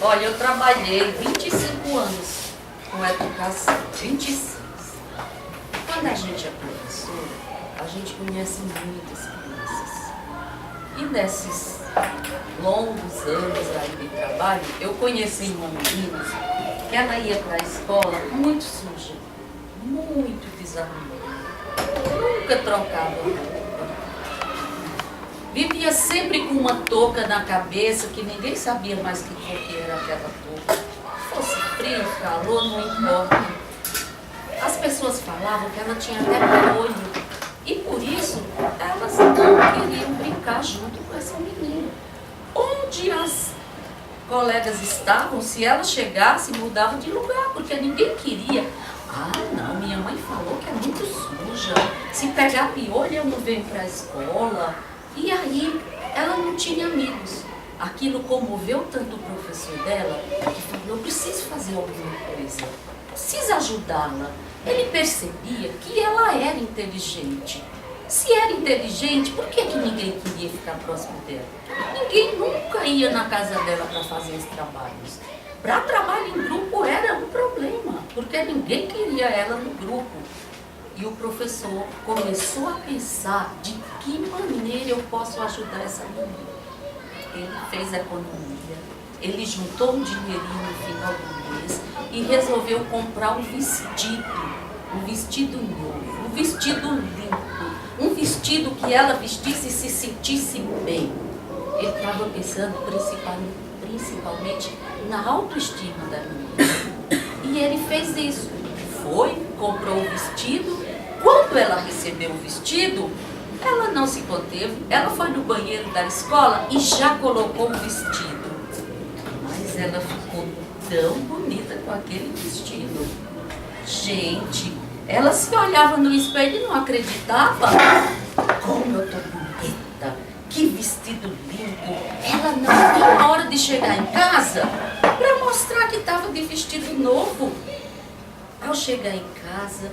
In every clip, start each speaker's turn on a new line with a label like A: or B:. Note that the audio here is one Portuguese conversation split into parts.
A: Olha, eu trabalhei 25 anos com educação, 26. Quando a gente é professora, a gente conhece muitas crianças. E nesses longos anos aí de trabalho, eu conheci uma menina que ela ia para a escola muito suja, muito desarrumada, nunca trocava roupa. Vivia sempre com uma touca na cabeça, que ninguém sabia mais que cor que era aquela touca. Fosse frio, calor, não importa. As pessoas falavam que ela tinha até piolho. E por isso, elas não queriam brincar junto com essa menina. Onde as colegas estavam, se ela chegasse, mudava de lugar, porque ninguém queria. Ah, não, minha mãe falou que é muito suja. Se pegar piolho, eu não venho para a escola. E aí, ela não tinha amigos. Aquilo comoveu tanto o professor dela, que falou, eu preciso fazer alguma coisa, preciso ajudá-la. Ele percebia que ela era inteligente. Se era inteligente, por que ninguém queria ficar próximo dela? Ninguém nunca ia na casa dela para fazer os trabalhos. Para trabalho em grupo era um problema, porque ninguém queria ela no grupo. E o professor começou a pensar de que maneira eu posso ajudar essa menina. Ele fez economia, ele juntou um dinheirinho no final do mês e resolveu comprar um vestido novo, um vestido limpo, um vestido que ela vestisse e se sentisse bem. Ele estava pensando principalmente na autoestima da menina. E ele fez isso. Foi, comprou o vestido. Quando ela recebeu o vestido, ela não se conteve. Ela foi no banheiro da escola e já colocou o vestido. Mas ela ficou tão bonita com aquele vestido. Gente, ela se olhava no espelho e não acreditava. Como eu tô bonita, que vestido lindo. Ela não viu a hora de chegar em casa para mostrar que estava de vestido novo. Ao chegar em casa,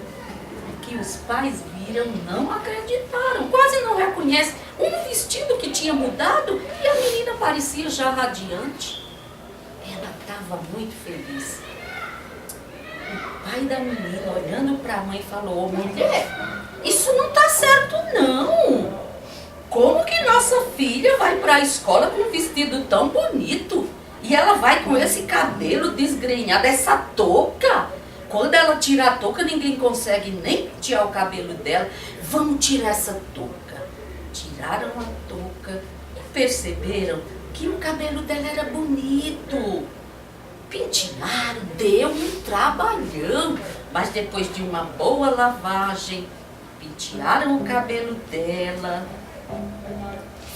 A: que os pais viram, não acreditaram, quase não reconhecem um vestido que tinha mudado e a menina parecia já radiante. Ela estava muito feliz. O pai da menina, olhando para a mãe, falou, ô mulher, isso não está certo não. Como que nossa filha vai para a escola com um vestido tão bonito e ela vai com esse cabelo desgrenhado, essa touca? Quando ela tira a touca, ninguém consegue nem tirar o cabelo dela. Vamos tirar essa touca. Tiraram a touca e perceberam que o cabelo dela era bonito. Pentearam, deu um trabalhão. Mas depois de uma boa lavagem, pentearam o cabelo dela.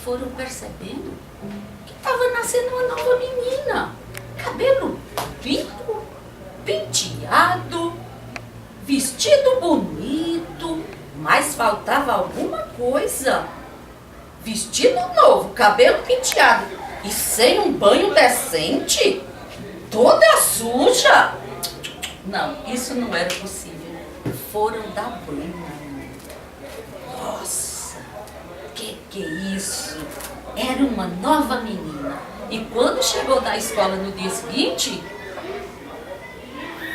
A: Foram percebendo que estava nascendo uma nova menina. Cabelo limpo, penteado, vestido bonito, mas faltava alguma coisa. Vestido novo, cabelo penteado e sem um banho decente, toda suja. Não, isso não era possível. Foram dar banho na menina. Nossa, que é isso? Era uma nova menina. E quando chegou da escola no dia seguinte,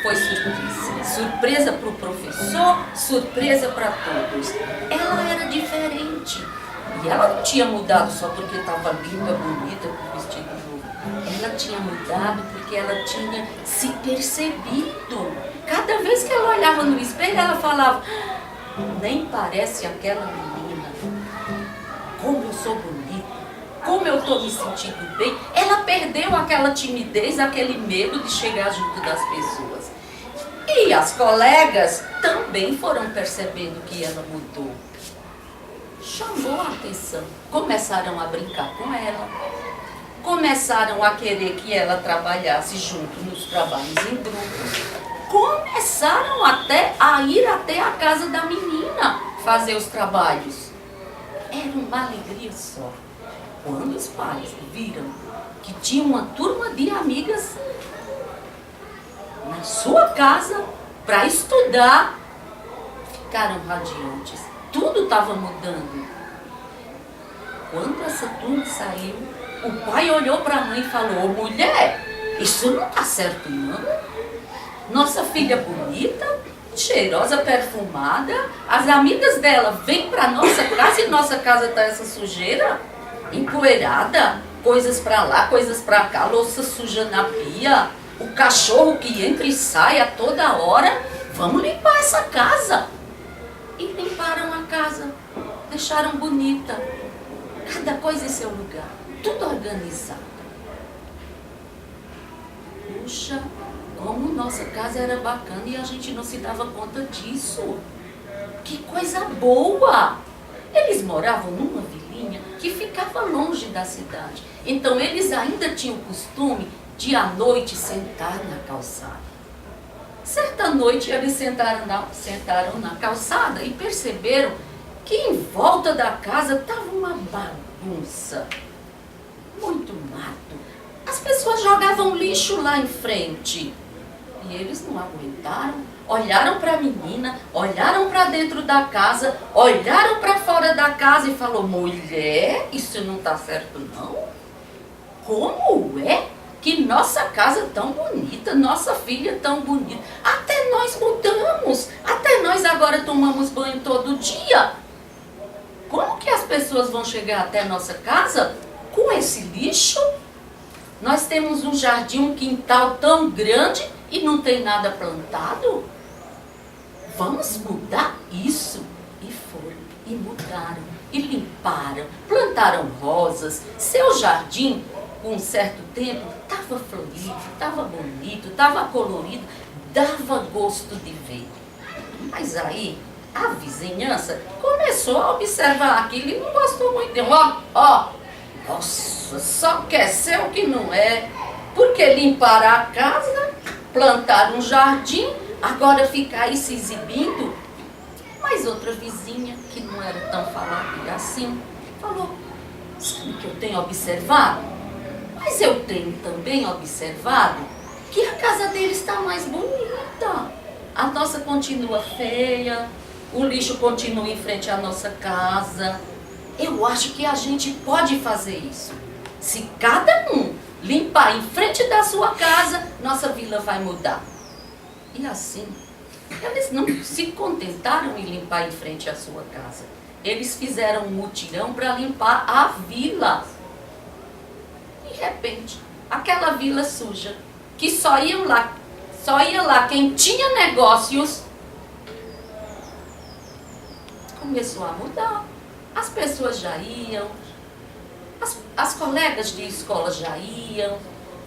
A: foi surpresa. Surpresa para o professor, surpresa para todos. Ela era diferente. E ela não tinha mudado só porque estava linda, bonita, com o vestido novo. Ela tinha mudado porque ela tinha se percebido. Cada vez que ela olhava no espelho, ela falava, nem parece aquela menina. Como eu sou bonita, como eu estou me sentindo bem. Ela perdeu aquela timidez, aquele medo de chegar junto das pessoas. E as colegas também foram percebendo que ela mudou. Chamou a atenção. Começaram a brincar com ela. Começaram a querer que ela trabalhasse junto nos trabalhos em grupo. Começaram até a ir até a casa da menina fazer os trabalhos. Era uma alegria só. Quando os pais viram que tinha uma turma de amigas na sua casa para estudar, ficaram radiantes. Tudo estava mudando. Quando essa turma saiu, o pai olhou para a mãe e falou, mulher, Isso não está certo, não. Nossa filha bonita, cheirosa, perfumada, as amigas dela vêm para nossa casa e nossa casa está essa sujeira, empoeirada, coisas para lá, coisas para cá, louça suja na pia, o cachorro que entra e sai a toda hora. Vamos limpar essa casa. E limparam a casa, deixaram bonita, cada coisa em seu lugar, tudo organizado. Puxa, como nossa casa era bacana e a gente não se dava conta disso. Que coisa boa! Eles moravam numa vilinha que ficava longe da cidade. Então eles ainda tinham o costume de à noite sentar na calçada. Certa noite eles sentaram na calçada e perceberam que em volta da casa estava uma bagunça. Muito mato. As pessoas jogavam lixo lá em frente. E eles não aguentaram, olharam para a menina, olharam para dentro da casa, olharam para fora da casa e falou: mulher, isso não está certo não? Como é que nossa casa é tão bonita, nossa filha é tão bonita, até nós mudamos, até nós agora tomamos banho todo dia. Como que as pessoas vão chegar até nossa casa com esse lixo? Nós temos um jardim, um quintal tão grande e não tem nada plantado? Vamos mudar isso. E foram, e mudaram, e limparam, plantaram rosas. Seu jardim, com um certo tempo, estava florido, estava bonito, estava colorido, dava gosto de ver. Mas aí, a vizinhança começou a observar aquilo e não gostou muito. Nossa, só quer ser o que não é. Porque limparam a casa, plantaram um jardim, agora ficar aí se exibindo. Mas outra vizinha, que não era tão falada assim, falou: sabe o que eu tenho observado? Mas eu tenho também observado que a casa dele está mais bonita. A nossa continua feia, o lixo continua em frente à nossa casa. Eu acho que a gente pode fazer isso. Se cada um limpar em frente da sua casa, nossa vila vai mudar. E assim, eles não se contentaram em limpar em frente à sua casa. Eles fizeram um mutirão para limpar a vila. De repente, aquela vila suja, que só ia lá quem tinha negócios, começou a mudar. As pessoas já iam, as colegas de escola já iam,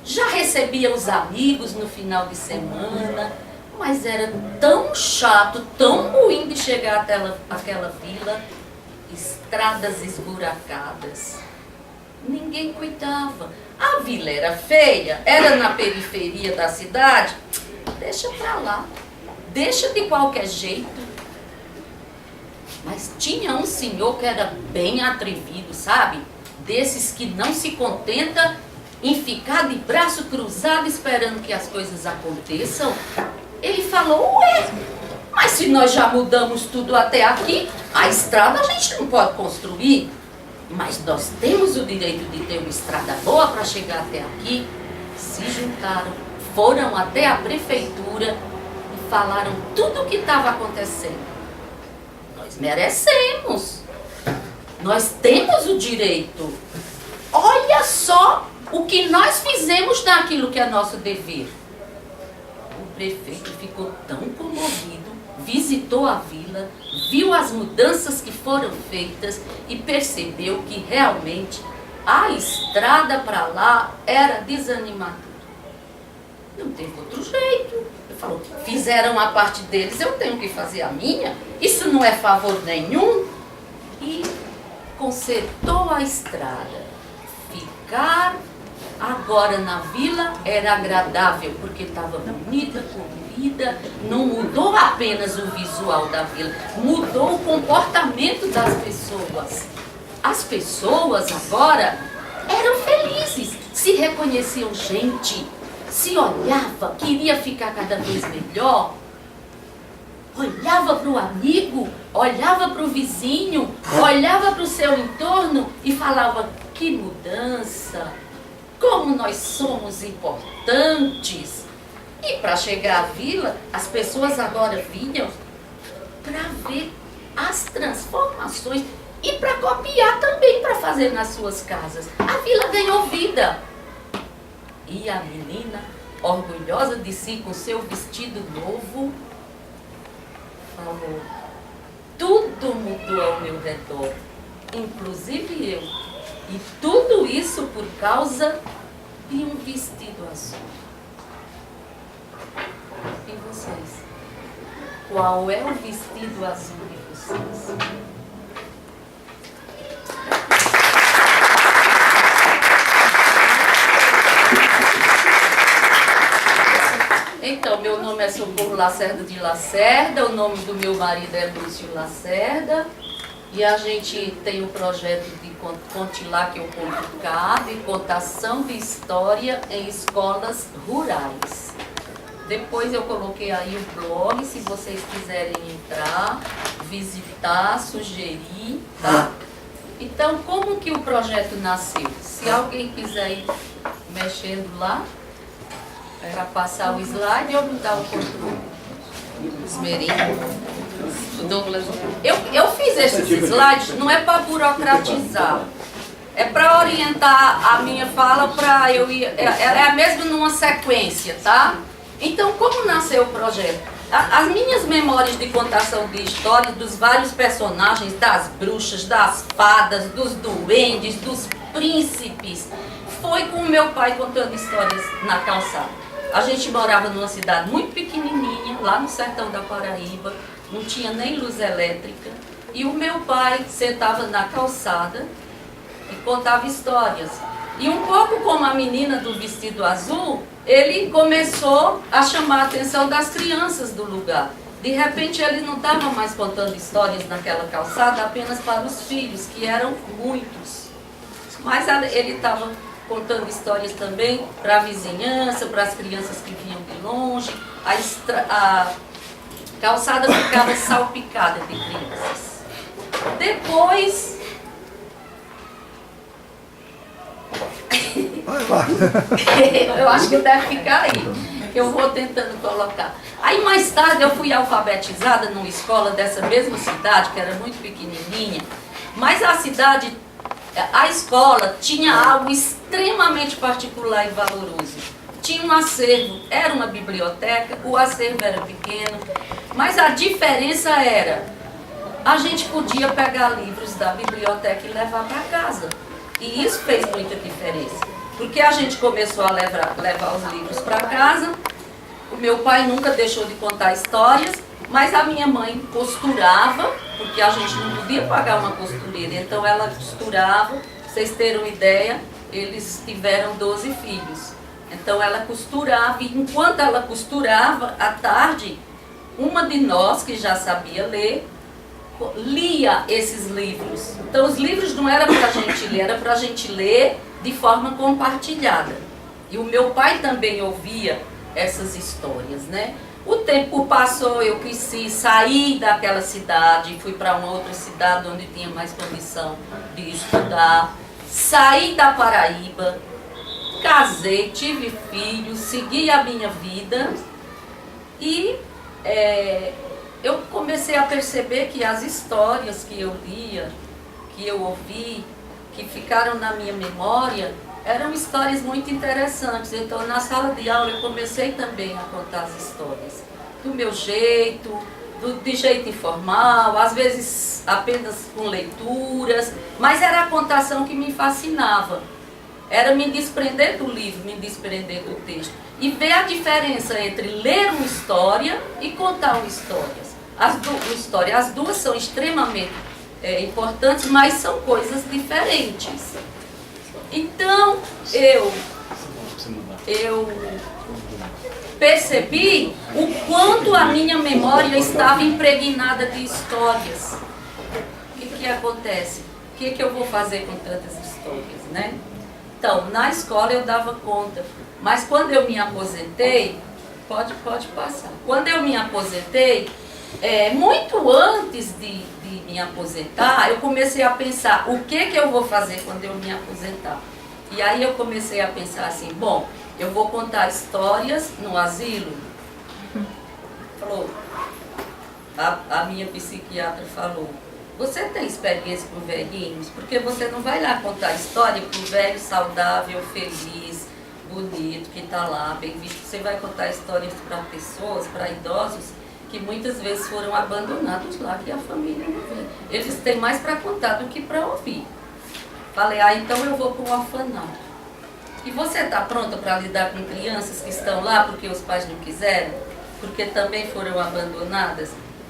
A: já recebiam os amigos no final de semana, mas era tão chato, tão ruim de chegar até aquela vila, estradas esburacadas. Ninguém cuidava. A vila era feia, era na periferia da cidade, deixa pra lá, deixa de qualquer jeito. Mas tinha um senhor que era bem atrevido, sabe? Desses que não se contenta em ficar de braço cruzado esperando que as coisas aconteçam. Ele falou: ué, mas se nós já mudamos tudo até aqui, a estrada a gente não pode construir. Mas nós temos o direito de ter uma estrada boa para chegar até aqui. Se juntaram, foram até a prefeitura e falaram tudo o que estava acontecendo. Nós merecemos. Nós temos o direito. Olha só o que nós fizemos daquilo que é nosso dever. O prefeito ficou tão comovido, visitou a vila, viu as mudanças que foram feitas e percebeu que realmente a estrada para lá era desanimadora. Não teve outro jeito. Ele falou: fizeram a parte deles, eu tenho que fazer a minha. Isso não é favor nenhum. E consertou a estrada. Ficar agora na vila era agradável, porque estava bonita, colorida. Não mudou apenas o visual da vila, mudou o comportamento das pessoas. As pessoas agora eram felizes, se reconheciam gente, se olhava, queria ficar cada vez melhor. Olhava para o amigo, olhava para o vizinho, olhava para o seu entorno e falava: que mudança, como nós somos importantes. E para chegar à vila, as pessoas agora vinham para ver as transformações e para copiar também, para fazer nas suas casas. A vila ganhou vida. E a menina, orgulhosa de si, com seu vestido novo, falou: tudo mudou ao meu redor, inclusive eu. E tudo isso por causa de um vestido azul. E vocês? Qual é o vestido azul de vocês? Então, meu nome é Socorro Lacerda de Lacerda, o nome do meu marido é Lúcio Lacerda, e a gente tem um projeto de Conte Lá que eu conto cá, de contação de história em escolas rurais. Depois eu coloquei aí o blog, se vocês quiserem entrar, visitar, sugerir, tá? Então, como que o projeto nasceu? Se alguém quiser ir mexendo lá, para passar o slide ou mudar o controle? Esmerino. Douglas. Eu fiz esses slides, não é para burocratizar, é para orientar a minha fala para eu ir, é mesmo numa sequência, tá? Então, como nasceu o projeto? As minhas memórias de contação de histórias dos vários personagens, das bruxas, das fadas, dos duendes, dos príncipes, foi com o meu pai contando histórias na calçada. A gente morava numa cidade muito pequenininha, lá no sertão da Paraíba, não tinha nem luz elétrica, e o meu pai sentava na calçada e contava histórias. E um pouco como a menina do vestido azul, ele começou a chamar a atenção das crianças do lugar. De repente ele não estava mais contando histórias naquela calçada apenas para os filhos, que eram muitos. Mas ele estava contando histórias também para a vizinhança, para as crianças que vinham de longe. A calçada ficava salpicada de crianças. Depois... eu acho que deve ficar aí, que eu vou tentando colocar. Aí mais tarde eu fui alfabetizada numa escola dessa mesma cidade, que era muito pequenininha, mas a escola tinha algo extremamente particular e valoroso. Tinha um acervo, era uma biblioteca, o acervo era pequeno, mas a diferença era, a gente podia pegar livros da biblioteca e levar para casa. E isso fez muita diferença, porque a gente começou a levar os livros para casa. O meu pai nunca deixou de contar histórias, mas a minha mãe costurava, porque a gente não podia pagar uma costureira, então ela costurava. Pra vocês terem uma ideia, eles tiveram 12 filhos. Então ela costurava, e enquanto ela costurava, à tarde, uma de nós, que já sabia ler, lia esses livros. Então os livros não eram para a gente ler, era para a gente ler de forma compartilhada. E o meu pai também ouvia essas histórias, né? O tempo passou, eu cresci, saí daquela cidade, fui para uma outra cidade onde tinha mais condição de estudar. Saí da Paraíba, casei, tive filhos, segui a minha vida e eu comecei a perceber que as histórias que eu lia, que eu ouvi, que ficaram na minha memória, eram histórias muito interessantes. Então, na sala de aula, eu comecei também a contar as histórias do meu jeito, de jeito informal, às vezes apenas com leituras, mas era a contação que me fascinava. Era me desprender do livro, me desprender do texto e ver a diferença entre ler uma história e contar uma história. As duas são extremamente importantes, mas são coisas diferentes. Então, eu percebi o quanto a minha memória estava impregnada de histórias. O que acontece? O que eu vou fazer com tantas histórias, né? Então, na escola eu dava conta, mas quando eu me aposentei, pode passar. Quando eu me aposentei, muito antes de me aposentar, eu comecei a pensar o que eu vou fazer quando eu me aposentar. E aí eu comecei a pensar assim, bom, eu vou contar histórias no asilo. Falou, a minha psiquiatra falou, você tem experiência com velhinhos? Porque você não vai lá contar história para o velho saudável, feliz, bonito, que está lá, bem visto. Você vai contar histórias para pessoas, para idosos, que muitas vezes foram abandonados lá, que a família não vê. Eles têm mais para contar do que para ouvir. Falei, então eu vou para um orfanato. E você está pronta para lidar com crianças que estão lá porque os pais não quiseram? Porque também foram abandonadas?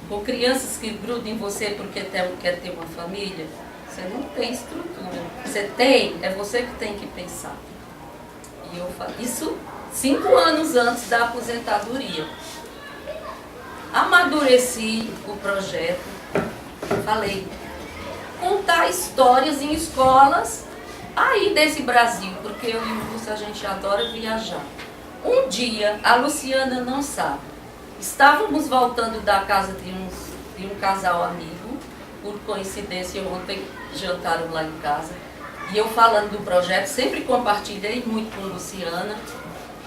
A: Com crianças que grudam em você porque quer ter uma família? Você não tem estrutura. Você tem, é você que tem que pensar. E eu falo, isso 5 anos antes da aposentadoria. Amadureci o projeto, falei, contar histórias em escolas aí desse Brasil, porque eu e o Lúcio a gente adora viajar. Um dia, a Luciana não sabe, estávamos voltando da casa de um casal amigo, por coincidência ontem jantaram lá em casa, e eu falando do projeto, sempre compartilhei muito com a Luciana,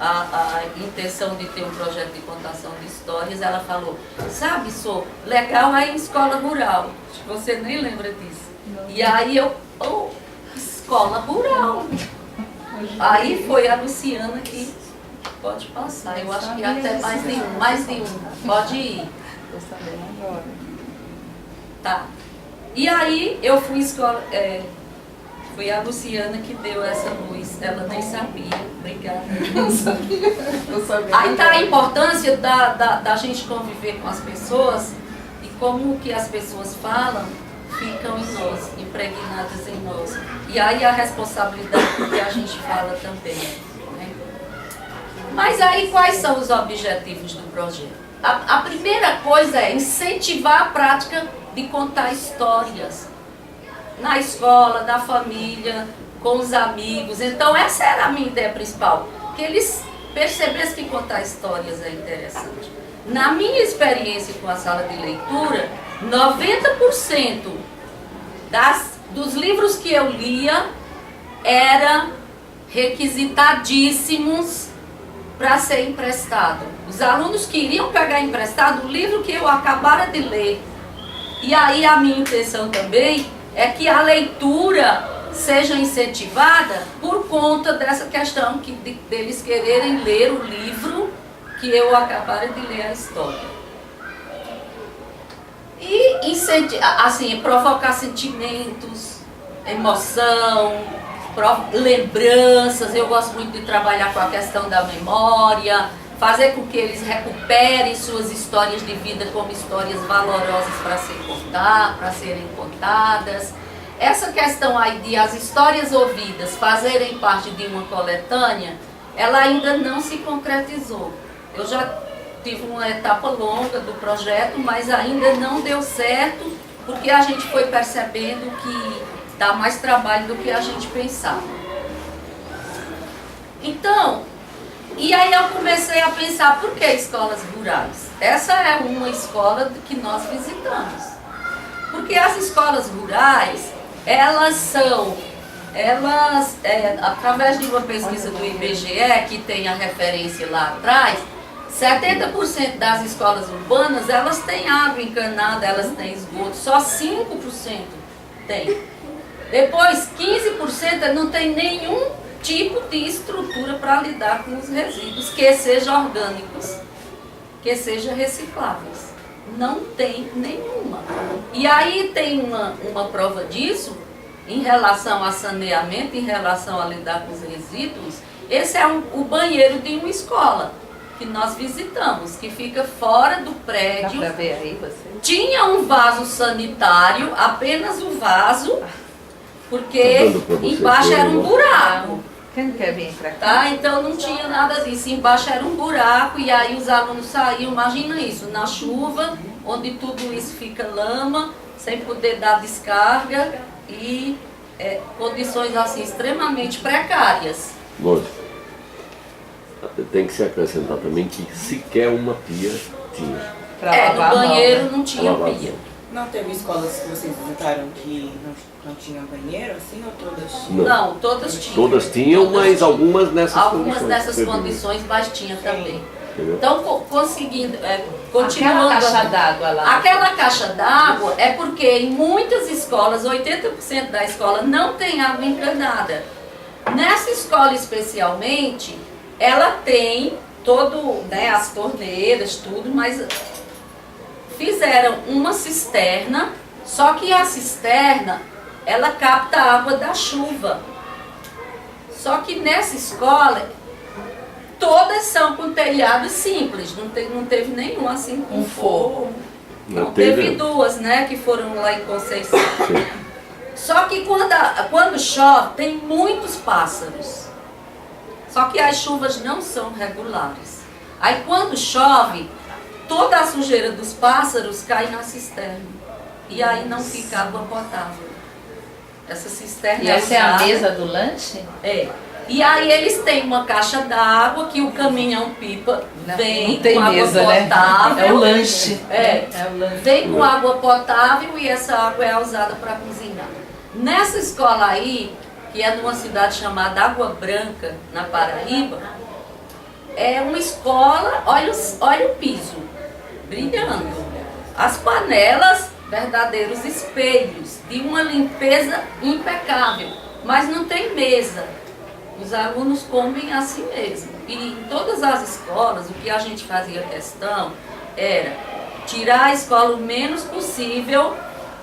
A: a intenção de ter um projeto de contação de histórias. Ela falou, sabe, Sô, legal aí em escola rural. Acho que você nem lembra disso. E aí eu, escola rural. Aí foi a Luciana que pode passar. Eu acho que até mais de um. Pode ir.
B: Estou sabendo agora.
A: Tá. E aí eu fui escola. Foi a Luciana que deu essa luz, ela nem sabia. Obrigada.
B: Eu sabia.
A: Aí está a importância da gente conviver com as pessoas e como o que as pessoas falam ficam em nós, impregnadas em nós. E aí a responsabilidade do que a gente fala também. Né? Mas aí quais são os objetivos do projeto? A primeira coisa é incentivar a prática de contar histórias. Na escola, na família, com os amigos. Então essa era a minha ideia principal, que eles percebessem que contar histórias é interessante. Na minha experiência com a sala de leitura, 90% dos livros que eu lia eram requisitadíssimos para ser emprestado. Os alunos queriam pegar emprestado o livro que eu acabara de ler. E aí a minha intenção também é que a leitura seja incentivada por conta dessa questão deles quererem ler o livro que eu acabara de ler a história. E assim, provocar sentimentos, emoção, lembranças. Eu gosto muito de trabalhar com a questão da memória, fazer com que eles recuperem suas histórias de vida como histórias valorosas para serem contadas. Essa questão aí de as histórias ouvidas fazerem parte de uma coletânea, ela ainda não se concretizou. Eu já tive uma etapa longa do projeto, mas ainda não deu certo, porque a gente foi percebendo que dá mais trabalho do que a gente pensava. Então, e aí eu comecei a pensar, por que escolas rurais? Essa é uma escola que nós visitamos. Porque as escolas rurais, através de uma pesquisa do IBGE, que tem a referência lá atrás, 70% das escolas urbanas, elas têm água encanada, elas têm esgoto, só 5% tem. Depois, 15% não tem nenhum tipo de estrutura para lidar com os resíduos, que sejam orgânicos, que sejam recicláveis. Não tem nenhuma. E aí tem uma prova disso, em relação a saneamento, em relação a lidar com os resíduos. Esse é o banheiro de uma escola que nós visitamos, que fica fora do prédio.
B: Dá pra ver aí você?
A: Tinha um vaso sanitário, apenas o vaso, porque embaixo era um buraco.
B: Quem quer vir pra cá?
A: Tá? Então não tinha nada disso. Embaixo era um buraco e aí os alunos saíam, imagina isso, na chuva, onde tudo isso fica lama, sem poder dar descarga e condições assim extremamente precárias.
C: Lógico. Tem que se acrescentar também que sequer uma pia tinha.
B: Pra lavar
A: no banheiro
B: a mão, né?
A: não tinha pia.
D: Não teve escolas que vocês visitaram que não tinham banheiro, assim, ou todas?
A: Não, todas tinham.
C: Todas tinham, mas algumas nessas
A: Algumas
C: condições.
A: nessas
C: Você viu?
A: condições, mas tinha também.
C: Entendeu?
A: Então, conseguindo,
B: Aquela
A: continuando.
B: caixa d'água lá.
A: Aquela caixa d'água é porque em muitas escolas, 80% da escola não tem água encanada. Nessa escola especialmente, ela tem todo, né, as torneiras, tudo, mas fizeram uma cisterna, só que a cisterna, ela capta a água da chuva. Só que nessa escola, todas são com telhado simples, não teve nenhum assim com forro. Não, teve duas, né, que foram lá em Conceição.
C: Sim.
A: Só que quando chove, tem muitos pássaros. Só que as chuvas não são regulares. Aí quando chove, toda a sujeira dos pássaros cai na cisterna. E aí não fica água potável. Essa cisterna
B: E essa é a
A: usada.
B: mesa do lanche?
A: É. E aí eles têm uma caixa d'água que o caminhão-pipa vem
B: Não tem
A: com água
B: mesa, né?
A: potável.
B: É o lanche.
A: É.
B: É o lanche.
A: Vem com água potável e essa água é usada para cozinhar. Nessa escola aí, que é numa cidade chamada Água Branca, na Paraíba, é uma escola, olha o piso, brilhando. As panelas, verdadeiros espelhos, de uma limpeza impecável, mas não tem mesa. Os alunos comem assim mesmo. E em todas as escolas, o que a gente fazia questão era tirar a escola o menos possível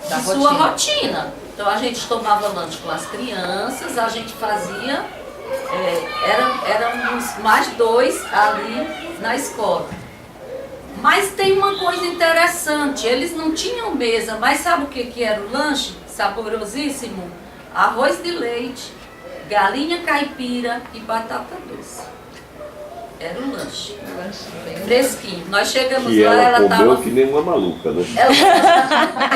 B: Da
A: de sua
B: rotina.
A: rotina. Então a gente tomava lanche com as crianças, a gente fazia, éramos mais 2 ali na escola. Mas tem uma coisa interessante, eles não tinham mesa, mas sabe o que era o lanche? Saborosíssimo? Arroz de leite, galinha caipira e batata doce. Era o lanche. Fresquinho. Nós chegamos
C: Que
A: lá,
C: ela comeu
A: estava
C: que nem uma maluca, né?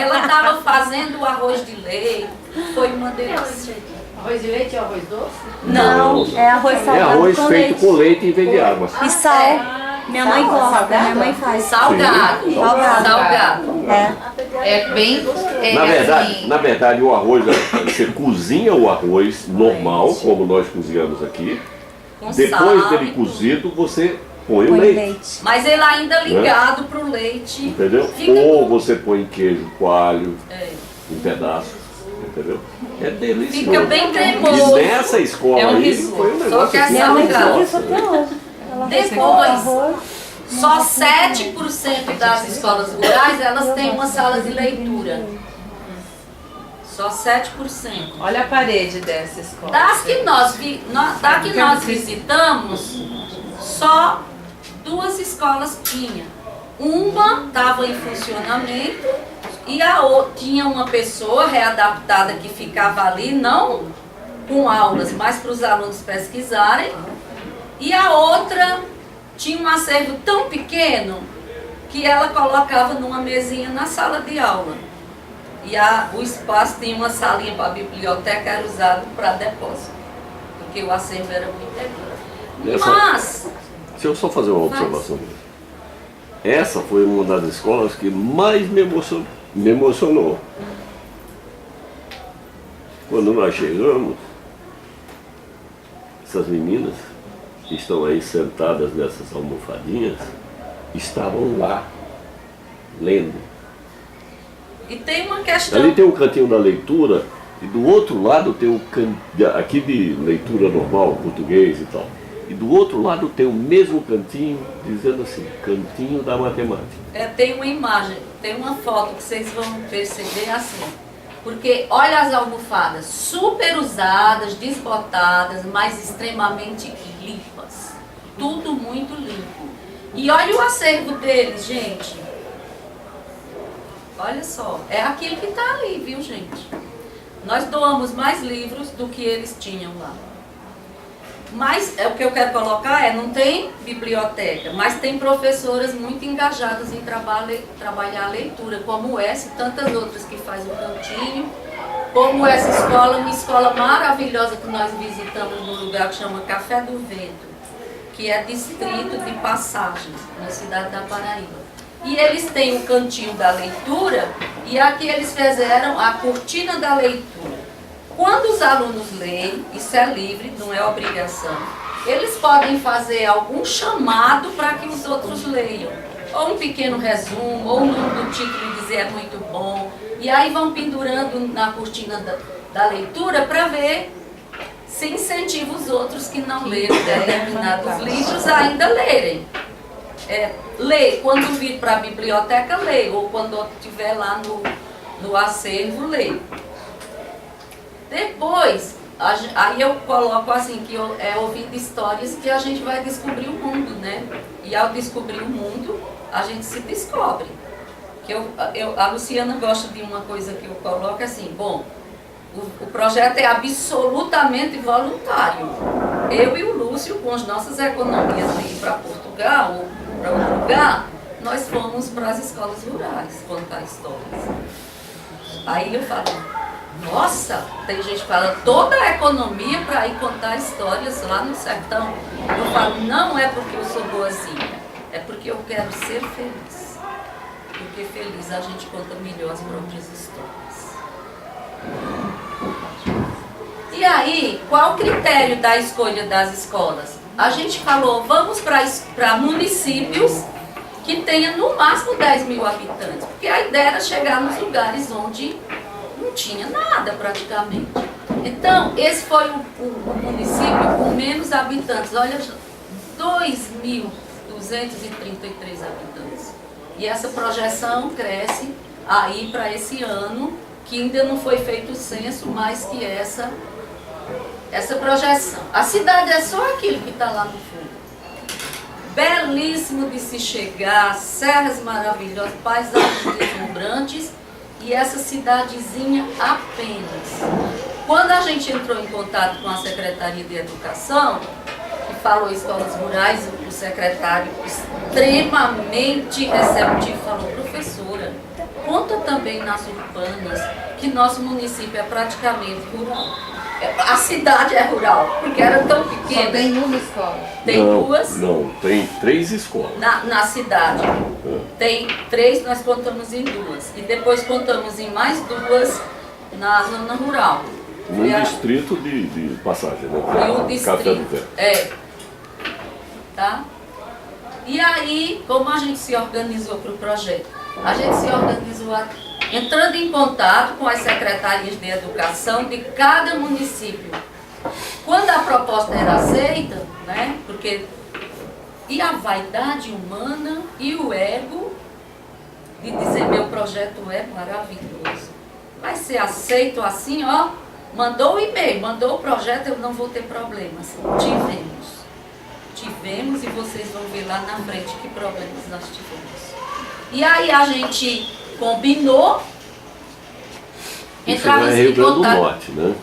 A: ela estava fazendo o arroz de leite, foi uma delícia.
E: Arroz de leite e arroz doce?
F: Não, é arroz
C: É
F: salgado
C: arroz
F: com
C: feito
F: leite.
C: com leite em vez de água.
F: E sal. Minha mãe gosta, minha mãe faz.
A: Salgado.
C: Sim,
A: Salgado.
F: É.
B: É bem.
C: Na verdade, o arroz, você cozinha o arroz normal, como nós cozinhamos aqui.
A: Com
C: Depois
A: sal
C: dele
A: e tudo.
C: cozido, você põe o
F: Põe
C: leite.
F: leite.
A: Mas ele ainda ligado pro leite.
C: Entendeu?
A: Fica
C: Ou
A: bom.
C: você põe queijo coalho
A: É.
C: em pedaços. Entendeu? É delicioso.
A: Fica bem
C: E
A: cremoso.
C: nessa escola
B: É um
C: aí
B: risoto.
C: foi um
A: Só
C: negócio
A: que é
C: assim,
F: Minha mãe faz
A: salgado.
F: isso até hoje. Ela faz
A: Depois,
F: arroz.
A: só 7% das escolas rurais elas têm uma sala de leitura. Só 7%.
B: Olha a parede dessa escola.
A: Das que nós visitamos, só 2 escolas tinha. Uma estava em funcionamento e a outra tinha uma pessoa readaptada que ficava ali, não com aulas, mas para os alunos pesquisarem. E a outra tinha um acervo tão pequeno que ela colocava numa mesinha na sala de aula. E o espaço tinha uma salinha para a biblioteca, era usado para depósito, porque o acervo era muito grande. Mas,
C: Deixa eu só fazer uma observação. Essa foi uma das escolas que mais me emocionou. Quando nós chegamos, essas meninas que estão aí sentadas nessas almofadinhas estavam lá, lendo.
A: e tem uma questão,
C: Ali tem um cantinho da leitura e do outro lado tem o aqui de leitura normal, português e tal. E do outro lado tem o mesmo cantinho, dizendo assim, cantinho da matemática.
A: tem uma imagem, tem uma foto que vocês vão perceber assim. Porque olha as almofadas, super usadas, desbotadas, mas extremamente limpas. Tudo muito limpo. E olha o acervo deles, gente. Olha só, é aquilo que está ali, viu, gente? Nós doamos mais livros do que eles tinham lá. Mas o que eu quero colocar não tem biblioteca, mas tem professoras muito engajadas em trabalhar a leitura, como essa e tantas outras que fazem o cantinho, como essa escola, uma escola maravilhosa que nós visitamos num lugar que chama Café do Vento, que é distrito de Passagem, na cidade da Paraíba. E eles têm o cantinho da leitura e aqui eles fizeram a cortina da leitura. Quando os alunos leem, isso é livre, não é obrigação, eles podem fazer algum chamado para que os outros leiam. Ou um pequeno resumo, ou o nome do título e dizer é muito bom. E aí vão pendurando na cortina da leitura para ver se incentiva os outros que não leram determinados livros a ainda lerem. Lê, quando vir para a biblioteca, lê, ou quando estiver lá no acervo, lê. Depois, aí eu coloco assim, que ouvindo histórias que a gente vai descobrir o mundo, né? E ao descobrir o mundo, a gente se descobre. A Luciana gosta de uma coisa que eu coloco assim, bom, o projeto é absolutamente voluntário. Eu e o Lúcio, com as nossas economias de ir para Portugal ou para outro lugar, nós fomos para as escolas rurais contar histórias. Aí eu falo, nossa, tem gente que fala toda a economia para ir contar histórias lá no sertão. Eu falo, não é porque eu sou boazinha, é porque eu quero ser feliz. Porque feliz a gente conta melhor as próprias histórias. E aí, qual o critério da escolha das escolas? A gente falou, vamos para municípios que tenham no máximo 10 mil habitantes, porque a ideia era chegar nos lugares onde não tinha nada praticamente. Então, esse foi o município com menos habitantes, olha, 2.233 habitantes. E essa projeção cresce aí para esse ano, que ainda não foi feito o censo, mais que essa projeção. A cidade é só aquilo que está lá no fundo. Belíssimo de se chegar, serras maravilhosas, paisagens deslumbrantes e essa cidadezinha apenas. Quando a gente entrou em contato com a Secretaria de Educação, que falou escolas rurais, o secretário extremamente receptivo falou, professora, conta também nas urbanas que nosso município é praticamente rural. A cidade é rural, porque era tão pequena.
B: Só tem uma escola.
A: Tem duas.
C: Não, tem 3 escolas.
A: Na cidade. Tem 3, nós contamos em 2. E depois contamos em mais 2 na zona rural.
C: No distrito de Passagem, né?
A: Foi o
C: Café do
A: distrito.
C: Vento.
A: Tá? E aí, como a gente se organizou para o projeto? A gente se organizou entrando em contato com as secretarias de educação de cada município. Quando a proposta era aceita, né? Porque e a vaidade humana e o ego de dizer meu projeto é maravilhoso. Vai ser aceito assim, ó. Mandou o e-mail, mandou o projeto, eu não vou ter problemas. Tivemos e vocês vão ver lá na frente que problemas nós tivemos. E aí a gente combinou, entrava em contato,
C: Norte, né?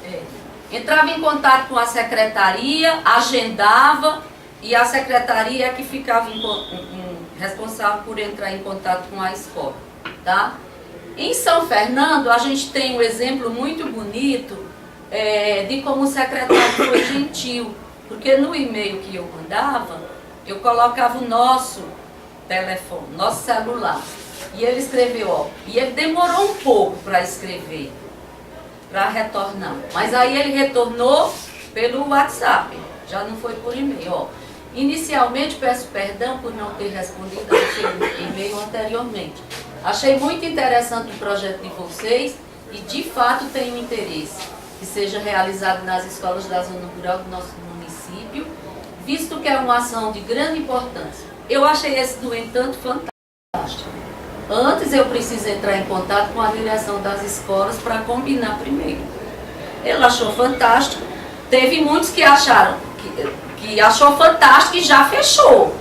A: Entrava em contato com a secretaria, agendava e a secretaria é que ficava responsável por entrar em contato com a escola, tá? Em São Fernando a gente tem um exemplo muito bonito de como o secretário foi gentil, porque no e-mail que eu mandava, eu colocava o nosso telefone, nosso celular. E ele escreveu, ó, e ele demorou um pouco para escrever, para retornar. Mas aí ele retornou pelo WhatsApp, já não foi por e-mail, ó. Inicialmente peço perdão por não ter respondido ao seu e-mail anteriormente. Achei muito interessante o projeto de vocês e de fato tenho interesse que seja realizado nas escolas da zona rural do nosso município, visto que é uma ação de grande importância. Eu achei esse, no entanto, fantástico. Antes eu preciso entrar em contato com a direção das escolas para combinar primeiro. Ele achou fantástico. Teve muitos que acharam, que achou fantástico e já fechou.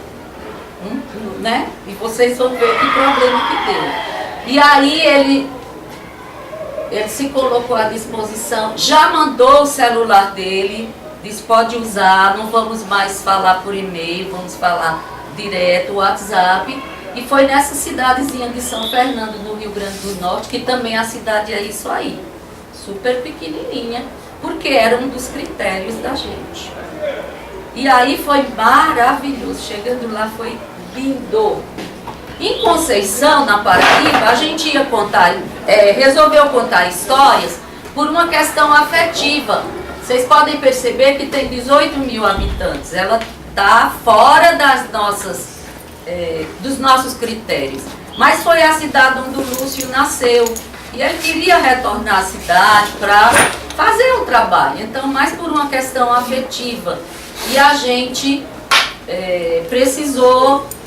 A: Né? E vocês vão ver que problema que deu. E aí ele se colocou à disposição, já mandou o celular dele, disse pode usar, não vamos mais falar por e-mail, vamos falar direto, WhatsApp. E foi nessa cidadezinha de São Fernando, no Rio Grande do Norte, que também a cidade é isso aí, super pequenininha, porque era um dos critérios da gente. E aí foi maravilhoso, chegando lá foi lindo. Em Conceição, na Paraíba, a gente ia contar, resolveu contar histórias por uma questão afetiva. Vocês podem perceber que tem 18 mil habitantes. Ela está fora dos nossos critérios. Mas foi a cidade onde o Lúcio nasceu. E ele queria retornar à cidade para fazer o trabalho. Então, mais por uma questão afetiva. E a gente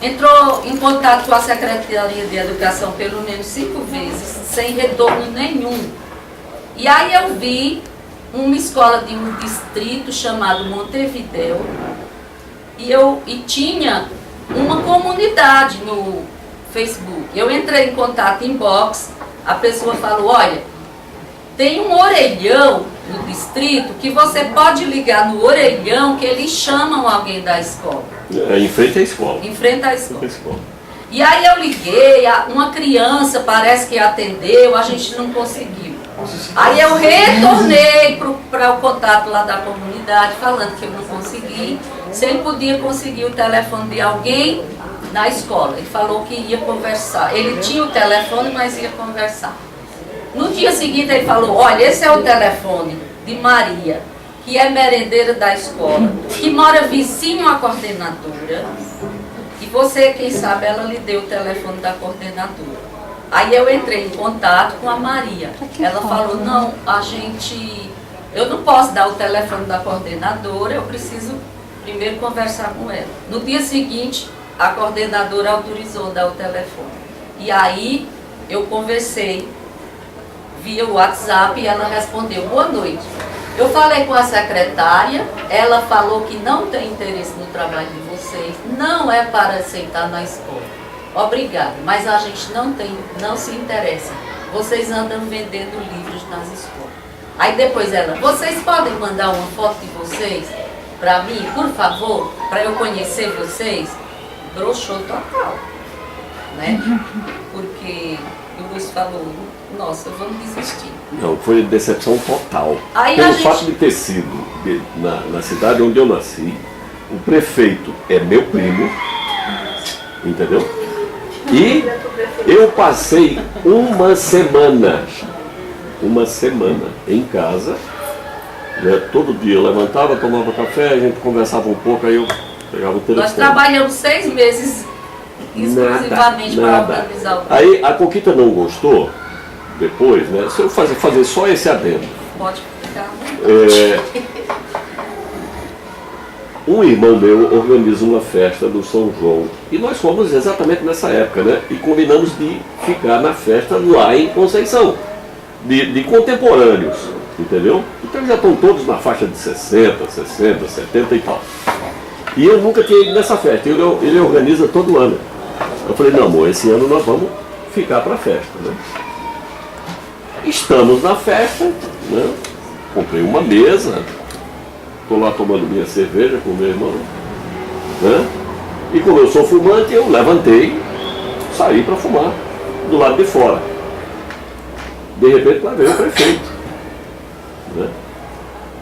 A: entrou em contato com a Secretaria de Educação pelo menos 5 vezes, sem retorno nenhum. E aí eu vi uma escola de um distrito chamado Montevidéu, e tinha uma comunidade no Facebook. Eu entrei em contato em inbox, a pessoa falou, olha, tem um orelhão no distrito que você pode ligar no orelhão que eles chamam alguém da escola.
C: Em frente à escola.
A: Em frente à escola. E aí eu liguei, uma criança parece que atendeu, a gente não conseguiu. Aí eu retornei para o contato lá da comunidade, falando que eu não consegui, se ele podia conseguir o telefone de alguém na escola. Ele falou que ia conversar. Ele tinha o telefone, mas ia conversar. No dia seguinte ele falou, olha, esse é o telefone de Maria, que é merendeira da escola, que mora vizinho à coordenadora, e você, quem sabe, ela lhe deu o telefone da coordenadora. Aí eu entrei em contato com a Maria. Ela falou, não, eu não posso dar o telefone da coordenadora, eu preciso primeiro conversar com ela. No dia seguinte, a coordenadora autorizou dar o telefone. E aí eu conversei via WhatsApp e ela respondeu, boa noite. Eu falei com a secretária, ela falou que não tem interesse no trabalho de vocês, não é para aceitar na escola. Obrigada, mas a gente não se interessa. Vocês andam vendendo livros nas escolas. Aí depois ela, vocês podem mandar uma foto de vocês para mim, por favor, para eu conhecer vocês? Broxou total, né? Porque o Lúcio falou, nossa, vamos desistir.
C: Não, foi decepção total.
A: Aí
C: Pelo fato de ter sido na cidade onde eu nasci, o prefeito é meu primo, entendeu? E eu passei uma semana em casa, né? Todo dia eu levantava, tomava café, a gente conversava um pouco, aí eu pegava o telefone.
A: Nós trabalhamos 6 meses exclusivamente para organizar o...
C: Aí a Coquita não gostou, depois, né? Se eu fazer só esse adendo.
A: Pode ficar.
C: Um irmão meu organiza uma festa do São João e nós fomos exatamente nessa época, né? E combinamos de ficar na festa lá em Conceição, de contemporâneos, entendeu? Então já estão todos na faixa de 60, 70 e tal. E eu nunca tinha ido nessa festa, ele organiza todo ano. Eu falei, não amor, esse ano nós vamos ficar para a festa, né? Estamos na festa, né? Comprei uma mesa, estou lá tomando minha cerveja com meu irmão, né? E como eu sou fumante, eu levantei, saí para fumar do lado de fora. De repente lá veio o prefeito, né?